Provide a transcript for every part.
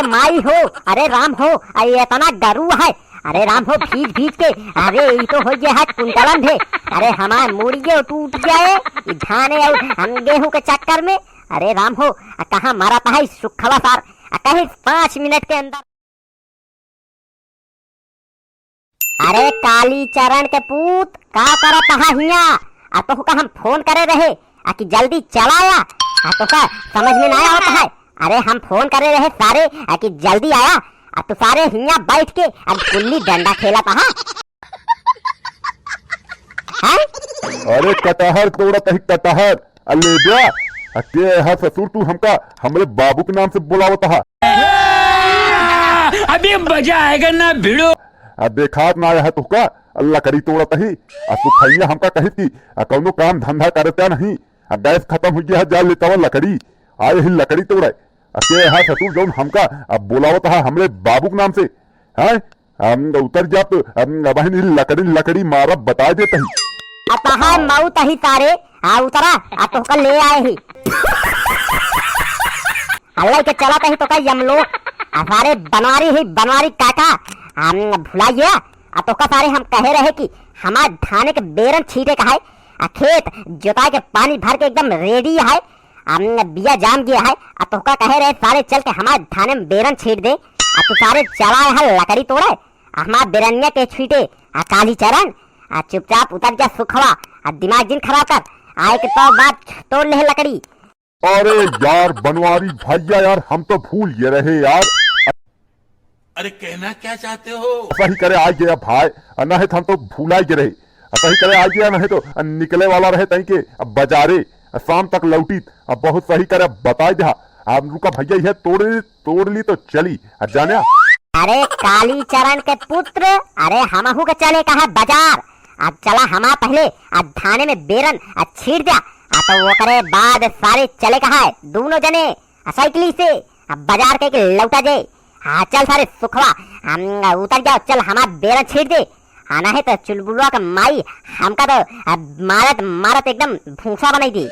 माई हो, अरे राम हो, अरे इतना डरू है, अरे राम हो भीज भीज के, अरे ये तो हो गया है कुंटलन है, अरे हमारे मुड़िए टूट जाए धाने और हम गेहूं के चक्कर में, अरे राम हो कहाँ मारा था सुखवा सार, कहीं 5 मिनट के अंदर। अरे काली चरण के पूत का करत है हिया, तो का हम फोन करे रहे कि जल्दी चलाया, तो का समझ में ना आता है, अरे हम फोन करे रहे सारे कि जल्दी आया, तो सारे हिया बैठ के अब गुल्ली डंडा खेला था। अरे कटहर तोड़ा तही कटहर अले दिया के है ससुर तू हमका हमरे बाबू के नाम से बुलावत है। अभी मजा आएगा ना भिड़ो। देखा ना है तुका अल्लाह करी तोड़ा तही सुखैया हमका कही थी कौनो काम धंधा करता नहीं, गैस खत्म हो गया जा लेता लकड़ी आए ही लकड़ी तोड़े के है ससुर जो हमका अब बुलावत है हमरे बाबू के नाम से है उतर जा तो बहन लकड़ी लकड़ी मारा बता देते ही अतः मऊ तही सारे उतरा तो का ले आए ही अल्लाह के चला तही तो का यमलो सारे बनवारी काका हम भुला गया तो का सारे हम कहे रहे कि हमारे धाने के बेरन छीटे का है, खेत जोता के पानी भर के एकदम रेडी है, बिया जाम गया है, तो का कहे रहे सारे चल के हमारे धाने में बेरन छीट दे, तो सारे चला है लकड़ी तोड़े हमारे बेरनिया के छीटे काली चरण चुपचाप उतर जा सुखवा दिमाग जिन खराब कर आए के तो बात तोड़ ले लकड़ी। अरे यार बनवारी भैया यार हम तो भूल ये रहे यार। अरे कहना क्या चाहते हो? सही करे आ गया भाई, नहीं हम तो भूला ही रहे, सही करे आ गया नहीं तो निकले वाला रहे तई के बाजारे शाम तक लौटी, बहुत सही करे बता दिया आप रुका भैया यह तोड़ ली तो चली जाने। अरे काली चरण के पुत्र, अरे हमहू के चले कहा बाजार, अब चला हमा पहले धाने में बेरन छीट दिया, तो वो करे बाद सारे चले कहा है दोनों जने साइकिली से बाजार के लौटा जाए। चल सारे सुखवा उतर जाओ, चल हमारा बेरन छीट दे, आना है तो चुलबुलवा का माई हमका तो मारत एकदम भूसा बनाई दी।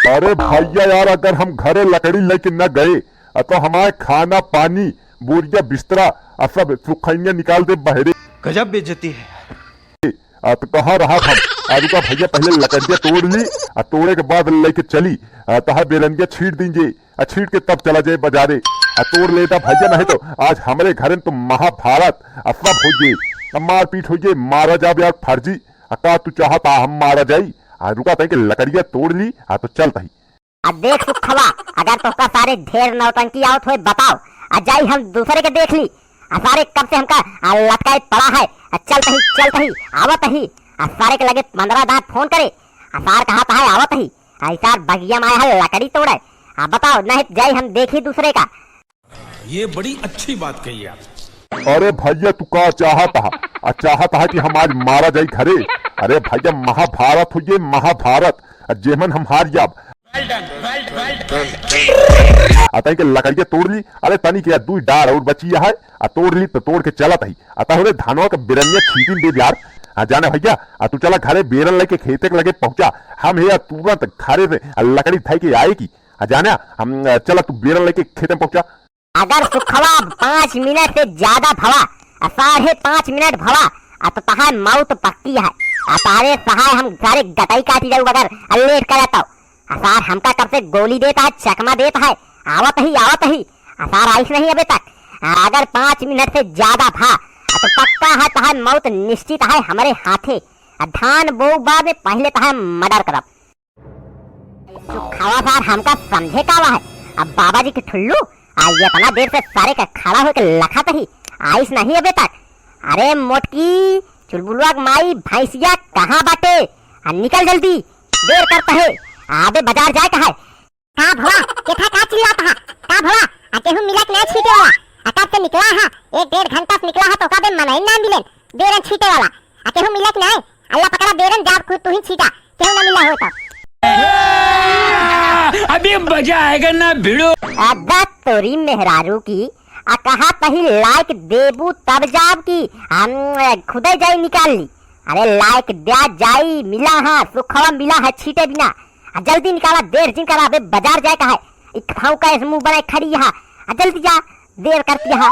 अरे भैया यार अगर हम घरे लकड़ी लेके न गए तो हमारे खाना पानी बोरिया बिस्तरा सब सुखैया निकाल दे बहरे। गजब बेइज्जती है। तो कहाँ रहा हम का भैया पहले लकड़िया तोड़ ली, तोड़े के बाद लेके चली तो बेरंगिया छीट दीजिए, छीट के तब चला जाए बाजारे, तोड़ लेता भैया नहीं तो आज हमारे घर तो महाभारत सब हो जाए, मारपीट हो जाए, मारा जा यार फर्जी का तू चाहता हम मारा जाई, रुका तय के लकड़िया तोड़ ली तो चलता ही। देख सुखवा अगर तो का सारे ढेर नौटंकी आवत हो बताओ, जाई हम दूसरे के देख ली, सारे कब से हमका लटकाए पड़ा है, चलता ही आवत ही, सारे के लगे 15 दांत फोन करे, सार कहा है आवत ही, ऐसा बगिया में है लकड़ी तोड़े, बताओ नहीं जाई हम देखी दूसरे का। ये बड़ी अच्छी बात कही आप। अरे भैया तू का चाहता है कि हम आज मारा जाए घरे, अरे भैया महाभारत हो ये महाभारत, जेमन हम हार जाब आता के लकड़िया तोड़ ली, अरे तनी के दू डार और बची है तोड़ ली तो तोड़ के चला ही अतः धानवा के बेरनिया छीटी दे यार जाने भैया तू चला घरे बेरन लेके खेते के लगे पहुंचा, हम है तुरंत घरे से लकड़ी थाई के आए की जाने हम चला तू बेरन लेके खेते में पहुंचा। अगर सुखवा 5 मिनट से ज्यादा भवा 5.5 मिनट भवा तो तहार मौत पक्की है, सारे सहाय हम सारे गटाई काटी जाऊ अगर लेट करता सार हमका कब से गोली देता है चकमा देता है, आवत ही सार आइस नहीं अभी तक, अगर 5 मिनट से ज्यादा भा तो पक्का है तहार मौत निश्चित है हमारे हाथे, धान बो बाद में पहले तहार मर्डर करब। सुखवा सार हमका समझे कावा है, अब बाबा जी के ठुल्लू ये इतना देर से सारे का खड़ा होकर लखा ही आइस नहीं अबे तक, अरे मोटकी चुलबुलवा माई भैंसिया कहाँ बाटे, निकल जल्दी देर करता है, आबे बाजार जाए कहा है। का भोला केथा का चिल्लाता है, का भोला केहू मिलक नहीं छीटे वाला, कब से निकला है 1-1.5 घंटा से निकला है तो कबे मनाई ना मिले बेरन छीटे वाला, केहू मिलक नहीं, अल्लाह पकड़ा बेरन जाब खुद तू ही छीटा, केहू ना मिला होता। अभी मजा आएगा ना भिड़ो। अदा तोरी मेहरारू की कहा तही लाइक देबू तब जाब की हम खुदे जाई निकाल ली, अरे लाइक दिया जाई मिला है सुखवा मिला है छीटे बिना, जल्दी निकाला देर जिन करा बाजार जाए कहा है, खाऊ का मुंह बनाए खड़ी है, जल्दी जा देर कर दिया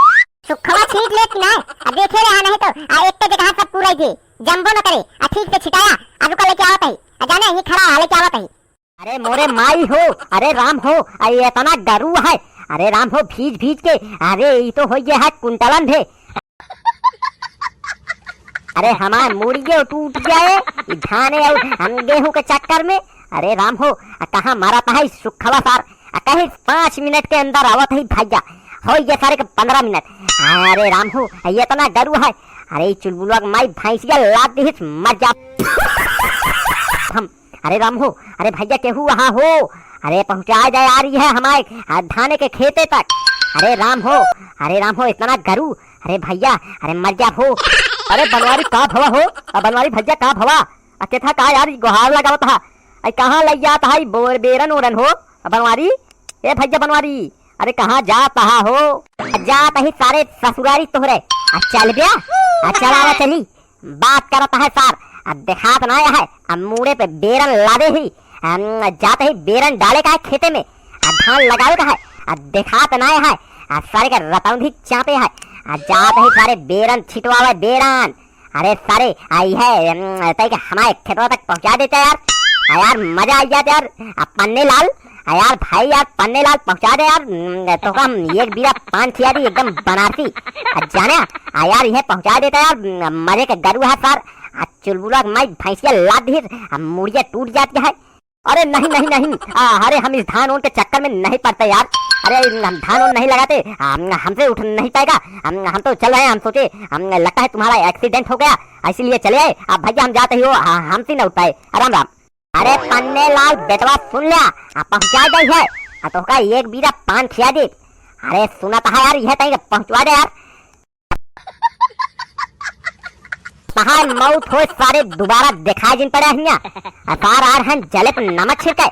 सुखवा छीट ले कि ना देखे रहा नहीं तो एक जगह सब पूरा जे जंबो न करे ठीक से छिटाया अब को लेके आवत है जाने ये खड़ा हाले क्या आवत है। अरे मोरे माई हो, अरे राम हो, अरे इतना डरू है, अरे राम हो भीज भीज के, अरे ये तो हो गया है कुंटलन भे। अरे हमार मुड़िए टूट गए धाने और गेहूं के चक्कर में। अरे राम हो कहाँ मारा था सुखवा सार कहीं 5 मिनट के अंदर आवत है भैया हो ये सारे के 15 मिनट। अरे राम हो ये इतना डरू है, अरे चुलबुलवा माई भैंसिया लाद दी मर जा हम। अरे राम हो, अरे भैया केहू वहाँ हो, अरे पहुँचा जाए आ रही है हमारे धाने के खेते तक। अरे राम हो, अरे राम हो इतना गरू, अरे भैया अरे मर जा हो। अरे बनवारी कहाँ भवा हो, बनवारी भैया कहाँ भवा था कहा यार गुहार लगा था कहाँ लग जाता है बोर बेरन ओरन हो बनवारी। ए भैया बनवारी अरे कहाँ जाता हो, जाता ही सारे ससुरारी तोहरे चल गया चला चली बात करता है सार देखात ना है मुड़े पे बेरन लादे ही जाते ही बेरन डाले का है खेते में धान लगावे का है देखात ना है सारे का रतौंधी चापे है जाते ही सारे बेरन छिटवावे बेरन। अरे सारे आई है तय हमारे खेतों तक पहुंचा देते यार, यार मजा आ जाता यार। पन्ने लाल यार भाई यार पन्ने लाल पहुंचा दे यार तो हम एक बीरा पान खिया दी एकदम बनारसी जाने यार ये पहुंचा देता यार मजे के गरू है सर। चुलबुला माई भैंसिया लाद दी मुड़िया टूट जाती है। अरे नहीं नहीं नहीं अरे हम इस धान ओन के चक्कर में नहीं पड़ते यार, अरे हम धान ओन नहीं लगाते हमसे उठ नहीं पाएगा हम तो चल रहे हैं। हम सोचे लगता है तुम्हारा एक्सीडेंट हो गया इसीलिए चले आए अब भैया हम जाते ही हो हमसे न उठ पाए। राम राम। अरे पन्ने लाल बेटवा सुन लिया पहुंचा गई है तो का एक बीरा पान खिया दे। अरे सुना था यार यह तक पहुंचवा दे यार मौत हो सारे दोबारा दिखाई जिन पड़े सार आर हैं जले पर नमक छिड़के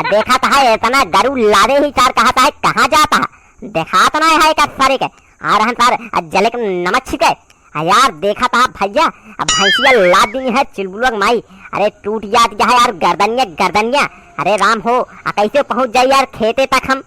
देखा था इतना गरू लादे ही चार कहा था कहाँ जाता है देखा तो ना है सारे के आ रहे सार जले पर नमक छिड़के यार देखा था भैया भैंसिया लाद दी है चिलबुलक माई। अरे टूट जाती है यार गर्दनिया। अरे राम हो कैसे पहुंच जाए यार खेते तक हम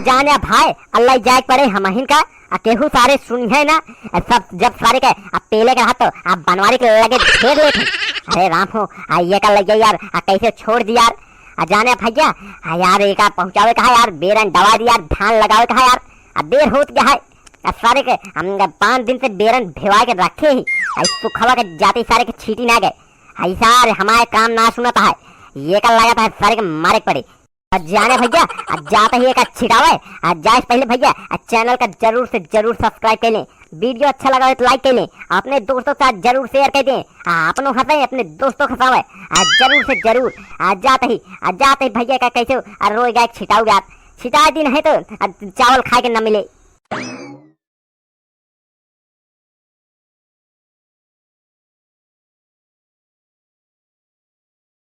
जाने भाई अल्लाह जाए पड़े हम का केहू सारे सुन है ना सब जब सारे के पेले के हाथ तो बनवारी के लगे घेर लेते। अरे राम हो ये का लगे यार कैसे छोड़ दिया यार जाने भैया यार एक पहुंचावे कहा यार बेरन दवा दिया धान लगावे कहा यार देर हो गया है सारे के हम 5 दिन से बेरन भिवा के रखे ही सुखवा के जाते सारे के छीटी ना गए ऐसा हमारे काम ना सुनता है ये का लगा था सारे के मारे पड़े। जाने भैया जाते ही एक छिटावे जाए पहले भैया चैनल का जरूर से जरूर सब्सक्राइब कर लें, वीडियो अच्छा लगा तो लाइक कर लें, अपने दोस्तों के साथ जरूर शेयर कर दें, अपनों हंसाए अपने दोस्तों हंसावे जरूर से जरूर। जाते ही भैया का कैसे रोज गाय छिटाओ यार छिटा दिन है तो चावल खा के न मिले।